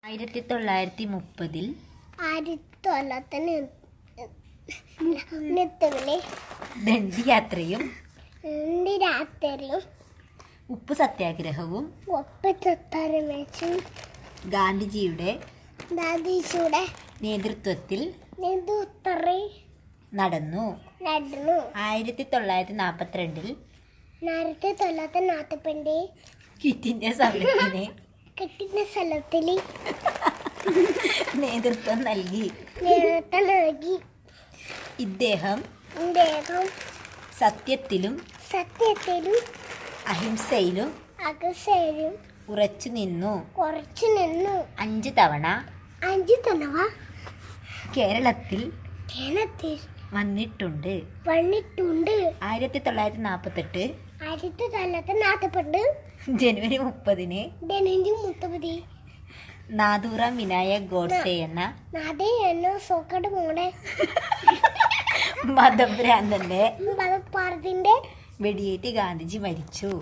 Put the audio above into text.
1930 ദണ്ഡിയാത്രയും ഉപ്പു സത്യാഗ്രഹവും ഗാന്ധിജിയുടെ നേതൃത്വത്തിൽ നടന്നു. 1942 ക്വിറ്റ് ഇന്ത്യ സമരത്തിന് നേതൃത്വം നൽകി. ഇദ്ദേഹം സത്യത്തിലും അഹിംസയിലും ഉറച്ചു നിന്നു. 5 തവണ കേരളത്തിൽ വന്നിട്ടുണ്ട്. 1948 ജനുവരി 30 നാഥൂറാം വിനായക് ഗോഡ്സെ എന്ന മതഭ്രാന്തന്റെ വെടിയേറ്റ് ഗാന്ധിജി മരിച്ചു.